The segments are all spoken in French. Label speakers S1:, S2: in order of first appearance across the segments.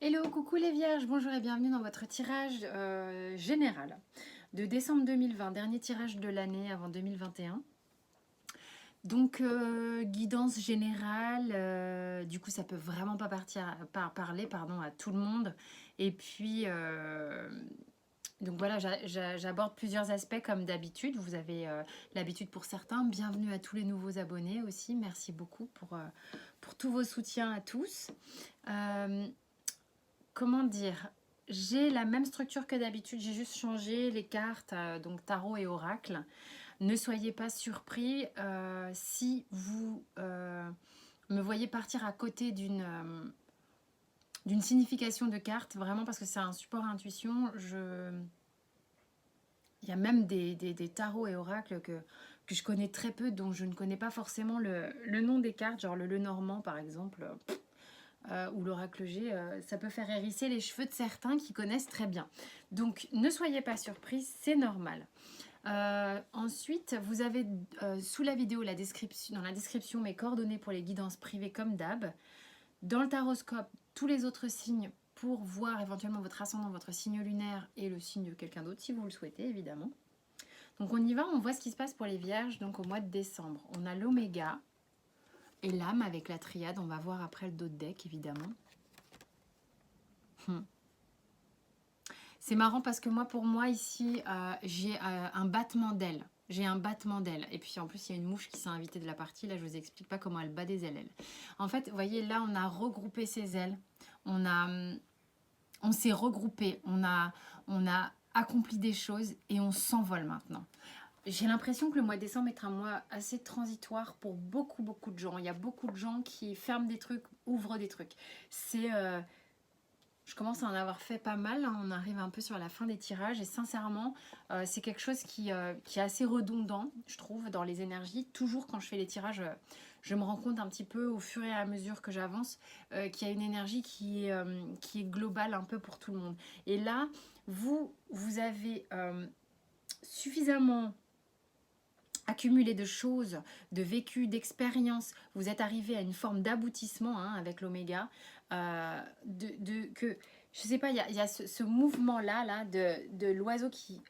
S1: Hello, coucou les vierges, bonjour et bienvenue dans votre tirage général de décembre 2020, dernier tirage de l'année avant 2021. Donc guidance générale, du coup ça peut vraiment pas parler à tout le monde. Et puis donc voilà, j'aborde plusieurs aspects comme d'habitude. Vous avez l'habitude pour certains. Bienvenue à tous les nouveaux abonnés aussi. Merci beaucoup pour tous vos soutiens à tous. Comment dire, j'ai la même structure que d'habitude, j'ai juste changé les cartes, donc tarot et oracle. Ne soyez pas surpris si vous me voyez partir à côté d'une signification de carte, vraiment parce que c'est un support intuition. Il y a même des tarots et oracles que je connais très peu, dont je ne connais pas forcément le nom des cartes, genre le Lenormand par exemple. Ou l'oracle G, ça peut faire hérisser les cheveux de certains qui connaissent très bien. Donc ne soyez pas surpris, c'est normal. Ensuite, vous avez sous la vidéo dans la description mes coordonnées pour les guidances privées comme d'hab. Dans le taroscope, tous les autres signes pour voir éventuellement votre ascendant, votre signe lunaire et le signe de quelqu'un d'autre si vous le souhaitez évidemment. Donc on y va, on voit ce qui se passe pour les vierges donc au mois de décembre. On a l'oméga et l'âme avec la triade, on va voir après le dos de deck évidemment. C'est marrant parce que pour moi ici, j'ai un battement d'ailes. J'ai un battement d'ailes. Et puis en plus, il y a une mouche qui s'est invitée de la partie. Là, je vous explique pas comment elle bat des ailes. En fait, vous voyez, là, on a regroupé ses ailes. On s'est regroupé. On a accompli des choses et on s'envole maintenant. J'ai l'impression que le mois de décembre est un mois assez transitoire pour beaucoup de gens. Il y a beaucoup de gens qui ferment des trucs, ouvrent des trucs. Je commence à en avoir fait pas mal, hein. On arrive un peu sur la fin des tirages et sincèrement, c'est quelque chose qui est assez redondant, je trouve, dans les énergies. Toujours quand je fais les tirages, je me rends compte un petit peu au fur et à mesure que j'avance qu'il y a une énergie qui est globale un peu pour tout le monde. Et là, vous avez suffisamment accumulé de choses, de vécu, d'expériences. Vous êtes arrivé à une forme d'aboutissement hein, avec l'oméga. Je sais pas, il y a ce mouvement là de l'oiseau qui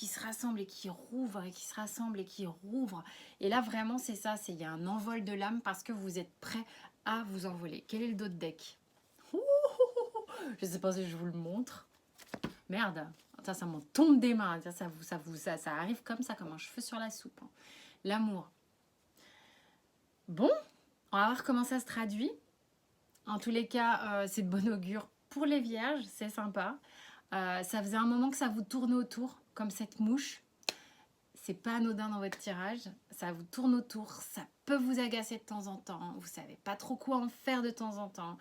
S1: se rassemble et qui rouvre et qui se rassemble et qui rouvre. Et là vraiment c'est ça, il y a un envol de l'âme parce que vous êtes prêt à vous envoler. Quel est le dos de deck? Je sais pas si je vous le montre. Merde, ça m'en tombe des mains. Ça arrive comme ça, comme un cheveu sur la soupe. Hein. L'amour. Bon, on va voir comment ça se traduit. En tous les cas, c'est de bon augure pour les vierges, c'est sympa. Ça faisait un moment que ça vous tourne autour, comme cette mouche. C'est pas anodin dans votre tirage. Ça vous tourne autour, ça peut vous agacer de temps en temps. Vous savez pas trop quoi en faire de temps en temps.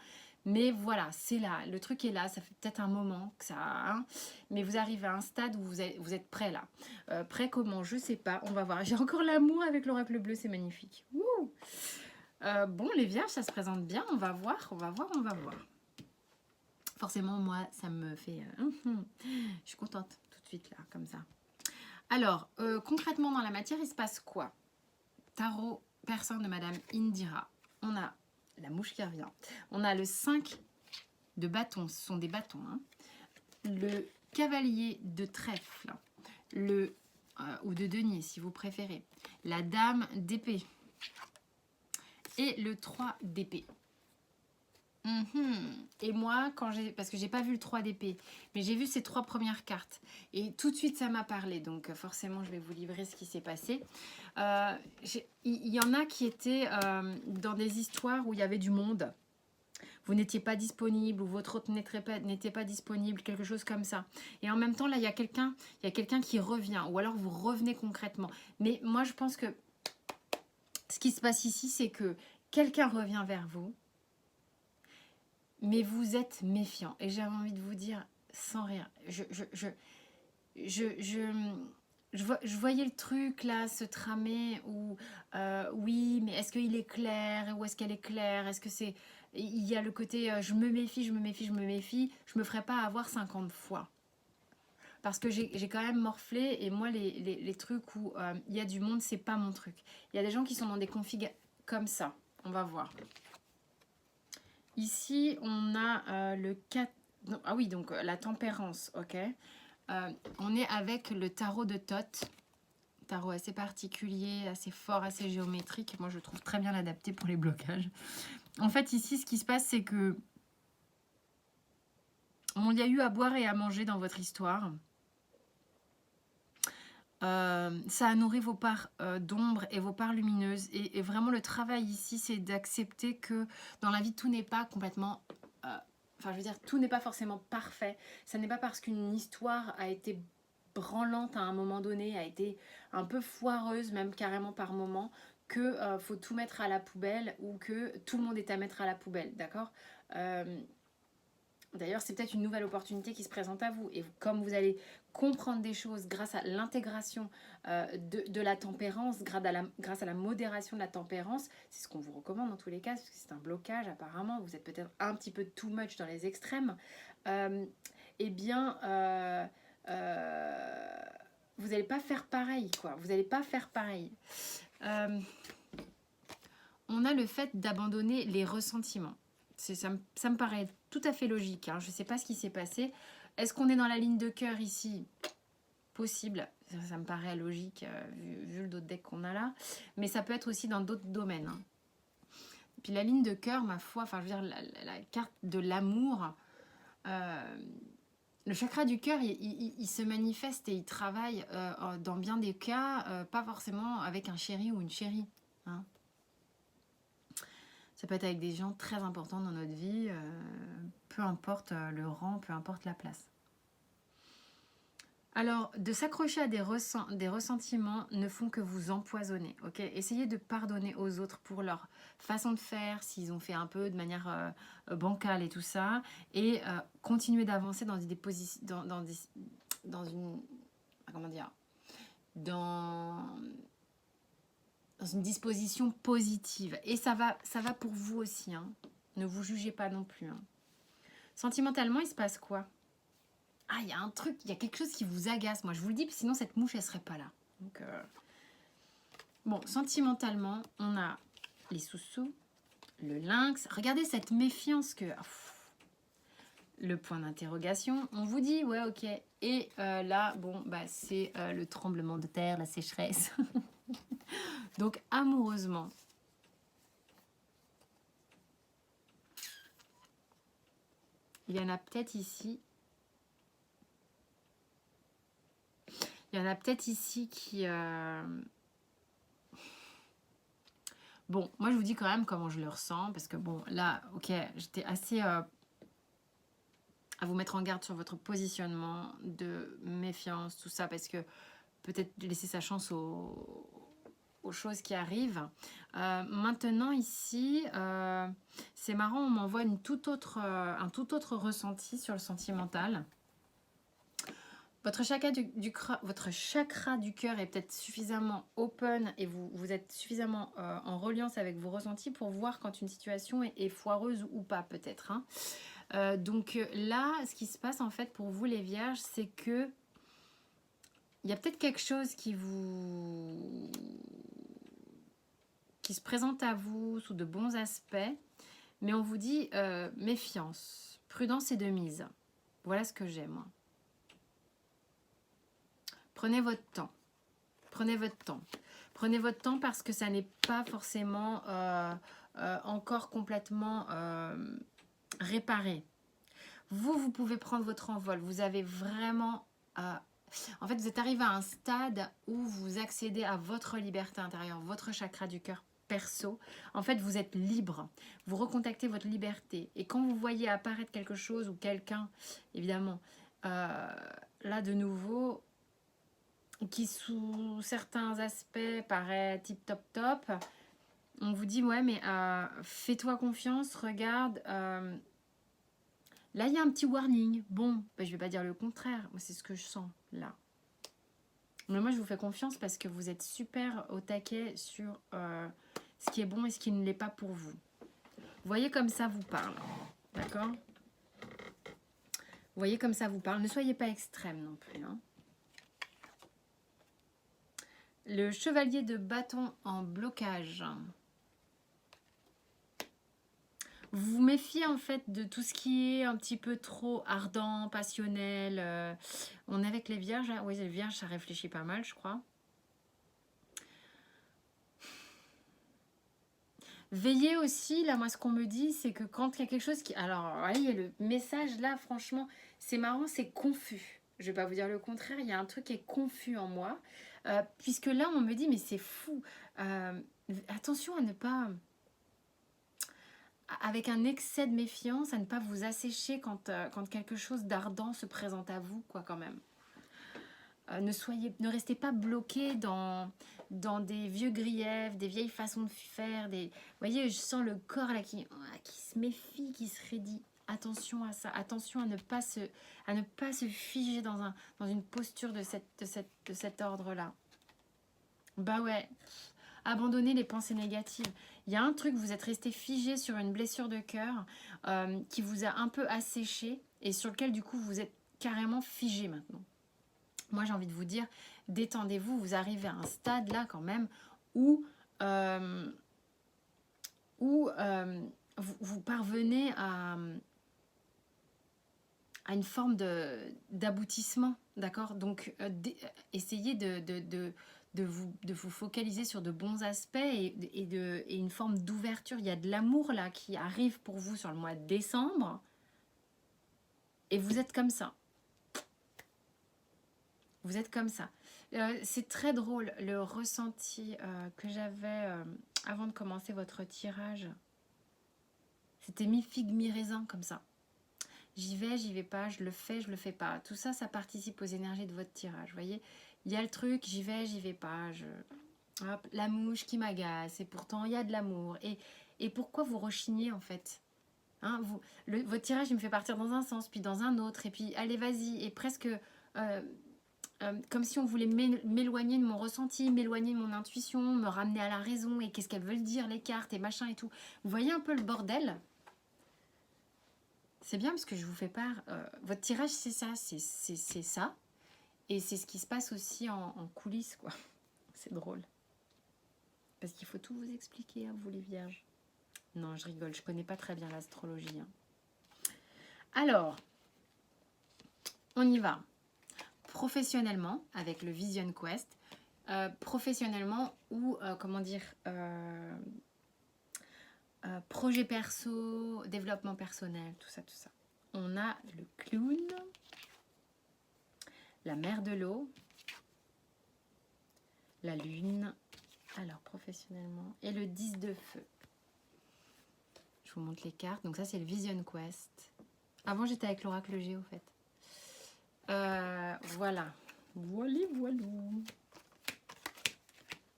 S1: Mais voilà, c'est là, le truc est là, ça fait peut-être un moment que ça... Hein, mais vous arrivez à un stade où vous êtes prêt là. Prêt comment? Je sais pas, on va voir. J'ai encore l'amour avec l'oracle bleu, c'est magnifique. Bon, les vierges, ça se présente bien, on va voir. Forcément, moi, ça me fait... je suis contente tout de suite là, comme ça. Alors, concrètement dans la matière, il se passe quoi? Tarot, personne de Madame Indira. On a la mouche qui revient. On a le 5 de bâtons, ce sont des bâtons. Hein. Le cavalier de trèfle, ou de denier si vous préférez. La dame d'épée. Et le 3 d'épée. Et moi, parce que j'ai pas vu le 3 d'épée, mais j'ai vu ces 3 premières cartes. Et tout de suite, ça m'a parlé. Donc forcément, je vais vous livrer ce qui s'est passé. Il y en a qui étaient dans des histoires où il y avait du monde. Vous n'étiez pas disponible ou votre hôte n'était pas disponible, quelque chose comme ça. Et en même temps, là, il y a quelqu'un qui revient. Ou alors, vous revenez concrètement. Mais moi, je pense que ce qui se passe ici, c'est que quelqu'un revient vers vous. Mais vous êtes méfiant. Et j'avais envie de vous dire, sans rire, je voyais le truc là se tramer où oui, mais est-ce qu'il est clair ou est-ce qu'elle est claire? Est-ce que c'est... Il y a le côté je me méfie, je me ferai pas avoir 50 fois. Parce que j'ai quand même morflé et moi les trucs où il y a du monde, c'est pas mon truc. Il y a des gens qui sont dans des configs comme ça. On va voir. Ici, on a le Ah oui, donc la tempérance, ok. On est avec le tarot de Thoth. Tarot assez particulier, assez fort, assez géométrique. Moi, je trouve très bien adapté pour les blocages. En fait, ici, ce qui se passe, c'est que il y a eu à boire et à manger dans votre histoire. Ça a nourri vos parts d'ombre et vos parts lumineuses. Et vraiment, le travail ici, c'est d'accepter que dans la vie, tout n'est pas complètement... Enfin, je veux dire, tout n'est pas forcément parfait. Ça n'est pas parce qu'une histoire a été branlante à un moment donné, a été un peu foireuse, même carrément par moment, que faut tout mettre à la poubelle ou que tout le monde est à mettre à la poubelle, d'accord. D'ailleurs, c'est peut-être une nouvelle opportunité qui se présente à vous. Et comme vous allez comprendre des choses grâce à l'intégration de la tempérance, grâce à la modération de la tempérance, c'est ce qu'on vous recommande dans tous les cas, parce que c'est un blocage apparemment, vous êtes peut-être un petit peu too much dans les extrêmes, eh bien, vous n'allez pas faire pareil, quoi. Vous n'allez pas faire pareil. On a le fait d'abandonner les ressentiments. Ça me paraît tout à fait logique. Hein. Je ne sais pas ce qui s'est passé. Est-ce qu'on est dans la ligne de cœur ici? Possible. Ça me paraît logique vu le d'autres decks qu'on a là. Mais ça peut être aussi dans d'autres domaines. Hein. Puis la ligne de cœur, ma foi, enfin je veux dire, la carte de l'amour, le chakra du cœur, il se manifeste et il travaille dans bien des cas, pas forcément avec un chéri ou une chérie. Hein. Ça peut être avec des gens très importants dans notre vie, peu importe le rang, peu importe la place. Alors, de s'accrocher à des ressentiments ne font que vous empoisonner, ok? Essayez de pardonner aux autres pour leur façon de faire, s'ils ont fait un peu de manière bancale et tout ça, et continuez d'avancer dans une... Comment dire? Dans une disposition positive. Et ça va pour vous aussi. Hein. Ne vous jugez pas non plus. Hein. Sentimentalement, il se passe quoi? Ah, il y a un truc, il y a quelque chose qui vous agace. Moi, je vous le dis, sinon cette mouche, elle serait pas là. Donc, bon, sentimentalement, on a les sous-sous, le lynx. Regardez cette méfiance que... le point d'interrogation. On vous dit, ouais, ok. Et là, bon, bah, c'est le tremblement de terre, la sécheresse. Donc, amoureusement, il y en a peut-être ici. Il y en a peut-être ici qui... Bon, moi je vous dis quand même comment je le ressens. Parce que bon, là, ok, j'étais assez à vous mettre en garde sur votre positionnement de méfiance, tout ça. Parce que peut-être laisser sa chance aux choses qui arrivent. Maintenant ici, c'est marrant, on m'envoie un tout autre ressenti sur le sentimental. Votre chakra du cœur est peut-être suffisamment open et vous êtes suffisamment en reliance avec vos ressentis pour voir quand une situation est foireuse ou pas peut-être. Hein. Donc là, ce qui se passe en fait pour vous les vierges, c'est que il y a peut-être quelque chose qui se présente à vous sous de bons aspects, mais on vous dit méfiance, prudence et de mise. Voilà ce que j'ai moi. Prenez votre temps. Prenez votre temps. Prenez votre temps parce que ça n'est pas forcément encore complètement réparé. Vous pouvez prendre votre envol. Vous avez vraiment... en fait, vous êtes arrivé à un stade où vous accédez à votre liberté intérieure, votre chakra du cœur perso. En fait, vous êtes libre. Vous recontactez votre liberté. Et quand vous voyez apparaître quelque chose ou quelqu'un, évidemment, là de nouveau... qui sous certains aspects paraît tip top top, on vous dit ouais mais fais-toi confiance, regarde, là il y a un petit warning, bon bah, je vais pas dire le contraire, c'est ce que je sens là, mais moi je vous fais confiance parce que vous êtes super au taquet sur ce qui est bon et ce qui ne l'est pas pour vous. Voyez comme ça vous parle, d'accord, voyez comme ça vous parle, ne soyez pas extrême non plus, hein. Le chevalier de bâton en blocage. Vous vous méfiez en fait de tout ce qui est un petit peu trop ardent, passionnel. On est avec les vierges, hein. Oui, les vierges, ça réfléchit pas mal, je crois. Veillez aussi, là, moi, ce qu'on me dit, c'est que quand il y a quelque chose qui... Alors, vous voyez, le message, là, franchement, c'est marrant, c'est confus. Je vais pas vous dire le contraire, il y a un truc qui est confus en moi. Puisque là, on me dit, mais c'est fou. Attention à ne pas... Avec un excès de méfiance, à ne pas vous assécher quand quelque chose d'ardent se présente à vous, quoi, quand même. Ne restez pas bloqué dans des vieux griefs, des vieilles façons de faire. Vous voyez, je sens le corps là qui se méfie, qui se raidit. Attention à ça, attention à ne pas se figer dans une posture de cet ordre-là. Bah ouais, abandonnez les pensées négatives. Il y a un truc, vous êtes resté figé sur une blessure de cœur qui vous a un peu asséché et sur lequel du coup vous êtes carrément figé maintenant. Moi, j'ai envie de vous dire, détendez-vous. Vous arrivez à un stade là quand même où vous parvenez à une forme d'aboutissement, d'accord? Donc, essayez de vous focaliser sur de bons aspects et une forme d'ouverture. Il y a de l'amour là qui arrive pour vous sur le mois de décembre et vous êtes comme ça. Vous êtes comme ça. C'est très drôle, le ressenti que j'avais avant de commencer votre tirage. C'était mi-figue, mi-raisin, comme ça. J'y vais pas, je le fais pas. Tout ça, ça participe aux énergies de votre tirage. Vous voyez, il y a le truc, j'y vais pas. Hop, la mouche qui m'agace, et pourtant, il y a de l'amour. Et pourquoi vous rechignez, en fait, hein, votre tirage, il me fait partir dans un sens, puis dans un autre, et puis allez, vas-y, et presque... comme si on voulait m'éloigner de mon ressenti, m'éloigner de mon intuition, me ramener à la raison, et qu'est-ce qu'elles veulent dire, les cartes, et machin et tout. Vous voyez un peu le bordel? C'est bien parce que je vous fais part. Votre tirage, c'est ça, c'est ça. Et c'est ce qui se passe aussi en coulisses, quoi. C'est drôle. Parce qu'il faut tout vous expliquer, hein, vous les vierges. Non, je rigole, je connais pas très bien l'astrologie. Hein. Alors, on y va. Professionnellement, avec le Vision Quest, professionnellement ou, comment dire, projet perso, développement personnel, tout ça, tout ça. On a le clown, la mer de l'eau, la lune, alors professionnellement, et le 10 de feu. Je vous montre les cartes. Donc ça, c'est le Vision Quest. Avant, j'étais avec l'oracle G, au fait. Voilà. Voilou.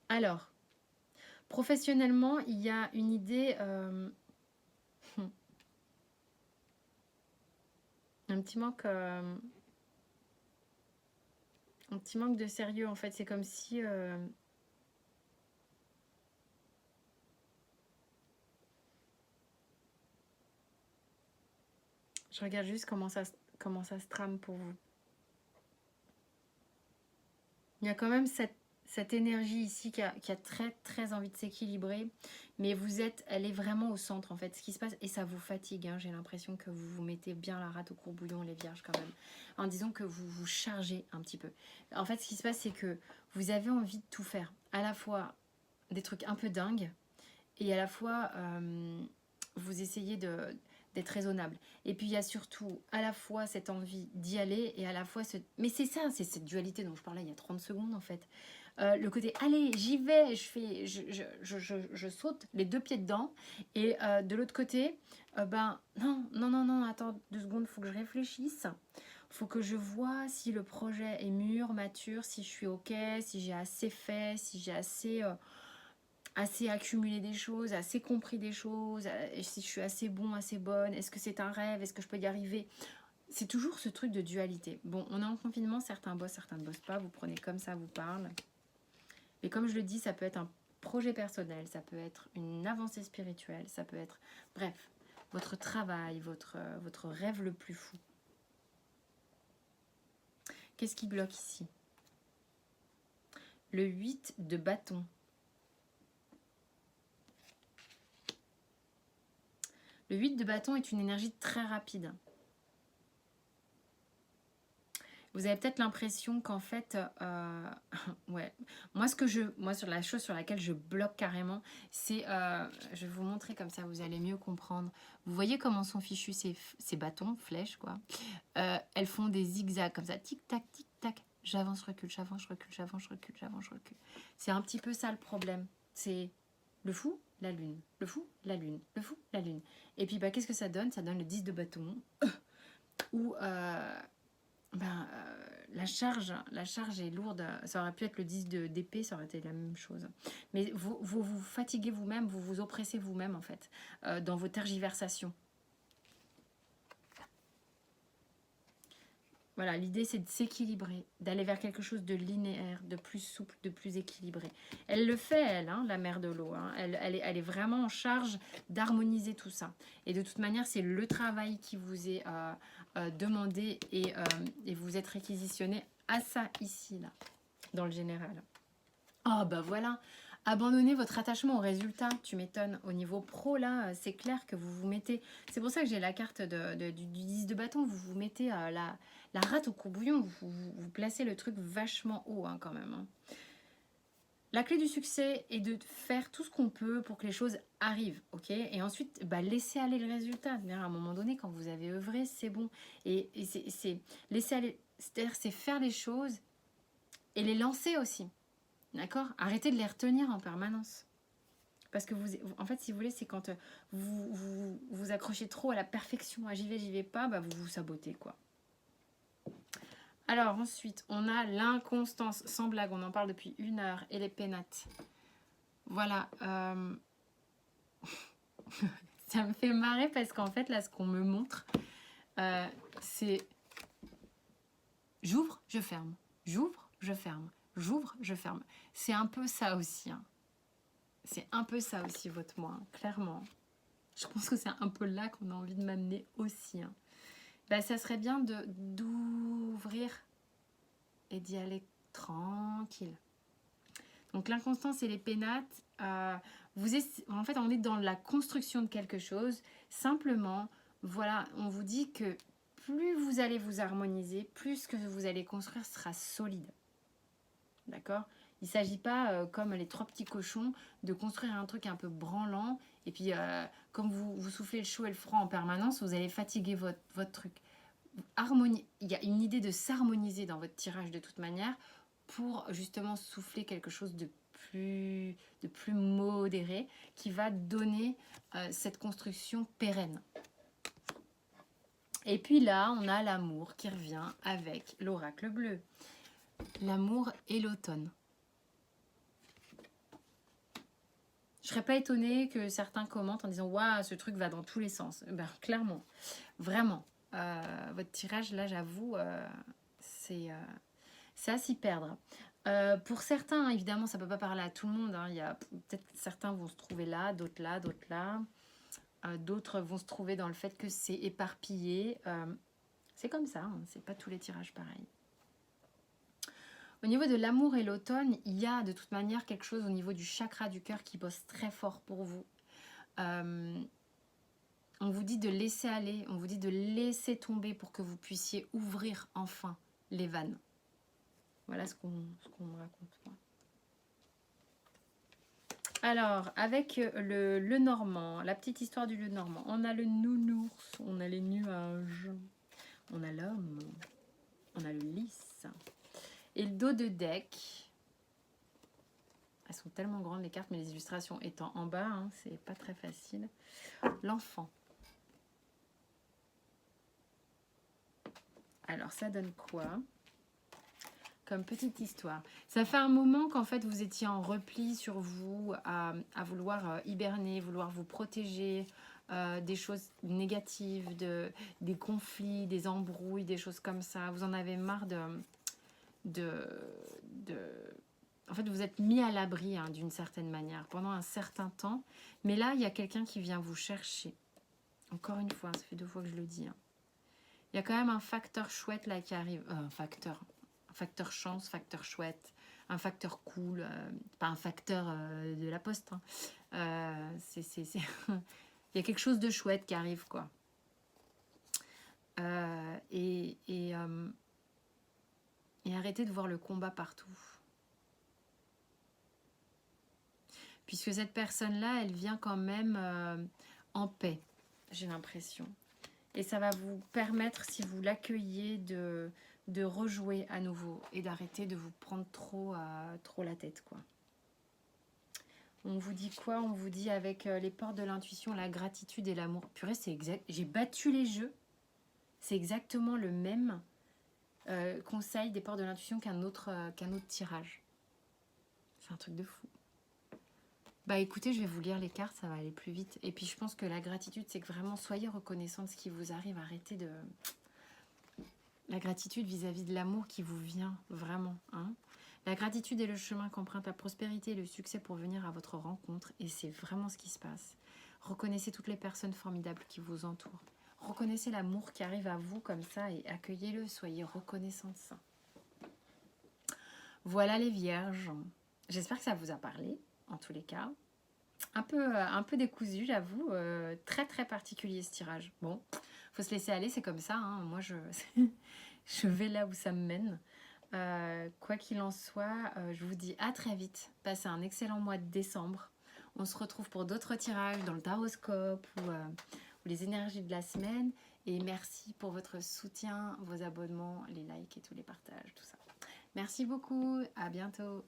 S1: Alors, professionnellement, il y a une idée... un petit manque de sérieux, en fait. C'est comme si... je regarde juste comment ça se trame pour vous. Il y a quand même cette énergie ici qui a très très envie de s'équilibrer, mais elle est vraiment au centre en fait, ce qui se passe, et ça vous fatigue, hein, j'ai l'impression que vous vous mettez bien la rate au courbouillon les vierges quand même, en disant que vous vous chargez un petit peu. En fait, ce qui se passe, c'est que vous avez envie de tout faire, à la fois des trucs un peu dingues, et à la fois vous essayez d'être raisonnable. Et puis il y a surtout à la fois cette envie d'y aller et à la fois mais c'est ça, c'est cette dualité dont je parlais il y a 30 secondes en fait. Le côté allez, j'y vais, je saute les deux pieds dedans, et de l'autre côté, non, attends 2 secondes, faut que je réfléchisse. Faut que je vois si le projet est mûr, mature, si je suis ok, si j'ai assez fait, si j'ai assez accumulé des choses, assez compris des choses, si je suis assez bon, assez bonne, est-ce que c'est un rêve, est-ce que je peux y arriver? C'est toujours ce truc de dualité. Bon, on est en confinement, certains bossent, certains ne bossent pas, vous prenez comme ça vous parle. Mais comme je le dis, ça peut être un projet personnel, ça peut être une avancée spirituelle, ça peut être, bref, votre travail, votre rêve le plus fou. Qu'est-ce qui bloque ici? Le 8 de bâton. Le 8 de bâton est une énergie très rapide. Vous avez peut-être l'impression qu'en fait, ouais, moi sur la chose sur laquelle je bloque carrément, c'est, je vais vous montrer comme ça, vous allez mieux comprendre. Vous voyez comment sont fichus ces bâtons, flèches quoi. Elles font des zigzags comme ça, tic tac, tic tac. J'avance, recule, j'avance, recule, j'avance, recule, j'avance, recule. C'est un petit peu ça le problème. C'est le fou, la lune, le fou, la lune, le fou, la lune. Et puis bah qu'est-ce que ça donne? Ça donne le 10 de bâton où la charge est lourde. Ça aurait pu être le 10 d'épée, ça aurait été la même chose. Mais vous fatiguez vous-même, vous vous oppressez vous-même en fait, dans vos tergiversations. Voilà, l'idée c'est de s'équilibrer, d'aller vers quelque chose de linéaire, de plus souple, de plus équilibré. Elle le fait, elle, hein, la mère de l'eau. Hein. Elle est vraiment en charge d'harmoniser tout ça. Et de toute manière, c'est le travail qui vous est demandé et vous êtes réquisitionné à ça ici, là, dans le général. Oh, bah voilà. Abandonnez votre attachement au résultat, tu m'étonnes. Au niveau pro, là, c'est clair que vous vous mettez... C'est pour ça que j'ai la carte du 10 de bâton. Vous vous mettez la rate au courbouillon. Vous placez le truc vachement haut, hein, quand même. Hein. La clé du succès est de faire tout ce qu'on peut pour que les choses arrivent, ok? Et ensuite, bah, laissez aller le résultat. À un moment donné, quand vous avez œuvré, c'est bon. Et c'est laisser aller... C'est-à-dire, c'est faire les choses et les lancer aussi. D'accord? Arrêtez de les retenir en permanence. Parce que en fait, si vous voulez, c'est quand vous accrochez trop à la perfection, à j'y vais pas, bah vous vous sabotez, quoi. Alors ensuite, on a l'inconstance, sans blague, on en parle depuis 1 heure, et les pénates. Voilà. Ça me fait marrer parce qu'en fait, là, ce qu'on me montre, c'est j'ouvre, je ferme. J'ouvre, je ferme. J'ouvre, je ferme. C'est un peu ça aussi, hein. C'est un peu ça aussi, votre moi, hein, clairement. Je pense que c'est un peu là qu'on a envie de m'amener aussi. Hein. Bah, ça serait bien d'ouvrir et d'y aller tranquille. Donc l'inconstance et les pénates, en fait, on est dans la construction de quelque chose. Simplement, voilà, on vous dit que plus vous allez vous harmoniser, plus ce que vous allez construire sera solide. D'accord ? Il ne s'agit pas, comme les 3 petits cochons, de construire un truc un peu branlant. Et puis, comme vous soufflez le chaud et le froid en permanence, vous allez fatiguer votre truc. Il y a une idée de s'harmoniser dans votre tirage de toute manière pour justement souffler quelque chose de plus modéré qui va donner cette construction pérenne. Et puis là, on a l'amour qui revient avec l'oracle bleu. L'amour et l'automne. Je serais pas étonnée que certains commentent en disant « Waouh, ce truc va dans tous les sens ». Ben, clairement, vraiment. Votre tirage, là, j'avoue, c'est à s'y perdre. Pour certains, évidemment, ça ne peut pas parler à tout le monde. Hein. Il y a peut-être certains vont se trouver là, d'autres là, d'autres là. D'autres vont se trouver dans le fait que c'est éparpillé. C'est comme ça, hein. C'est pas tous les tirages pareils. Au niveau de l'amour et l'automne, il y a de toute manière quelque chose au niveau du chakra du cœur qui bosse très fort pour vous. On vous dit de laisser aller, on vous dit de laisser tomber pour que vous puissiez ouvrir enfin les vannes. Voilà ce qu'on me raconte. Moi. Alors, avec le normand, la petite histoire du le normand, on a le nounours, on a les nuages, on a l'homme, on a le lys. Et le dos de deck, elles sont tellement grandes les cartes, mais les illustrations étant en bas, hein, c'est pas très facile. L'enfant. Alors ça donne quoi comme petite histoire? Ça fait un moment qu'en fait vous étiez en repli sur vous, à vouloir hiberner, vouloir vous protéger des choses négatives, des conflits, des embrouilles, des choses comme ça. Vous en avez marre en fait, vous êtes mis à l'abri hein, d'une certaine manière pendant un certain temps. Mais là, il y a quelqu'un qui vient vous chercher. Encore une fois, ça fait 2 fois que je le dis. Hein. Il y a quand même un facteur chouette là qui arrive. Un facteur chance, facteur chouette, un facteur cool. Pas un facteur de la poste. Hein. Il y a quelque chose de chouette qui arrive, quoi. Et arrêtez de voir le combat partout. Puisque cette personne-là, elle vient quand même en paix, j'ai l'impression. Et ça va vous permettre, si vous l'accueillez, de rejouer à nouveau et d'arrêter de vous prendre trop la tête, quoi. On vous dit quoi? On vous dit avec les portes de l'intuition, la gratitude et l'amour. Purée, c'est exact. J'ai battu les jeux. C'est exactement le même conseil des portes de l'intuition qu'un autre tirage. C'est un truc de fou. Bah écoutez, je vais vous lire les cartes, ça va aller plus vite. Et puis je pense que la gratitude, c'est que vraiment soyez reconnaissant de ce qui vous arrive. Arrêtez de... La gratitude vis-à-vis de l'amour qui vous vient, vraiment. Hein. La gratitude est le chemin qu'emprunte la prospérité et le succès pour venir à votre rencontre. Et c'est vraiment ce qui se passe. Reconnaissez toutes les personnes formidables qui vous entourent. Reconnaissez l'amour qui arrive à vous comme ça et accueillez-le. Soyez reconnaissants de ça. Voilà les vierges. J'espère que ça vous a parlé, en tous les cas. Un peu décousu, j'avoue. Très, très particulier ce tirage. Bon, faut se laisser aller, c'est comme ça. Hein. Moi, je vais là où ça me mène. Quoi qu'il en soit, je vous dis à très vite. Passez un excellent mois de décembre. On se retrouve pour d'autres tirages dans le taroscope ou les énergies de la semaine. Et merci pour votre soutien, vos abonnements, les likes et tous les partages, tout ça. Merci beaucoup, à bientôt.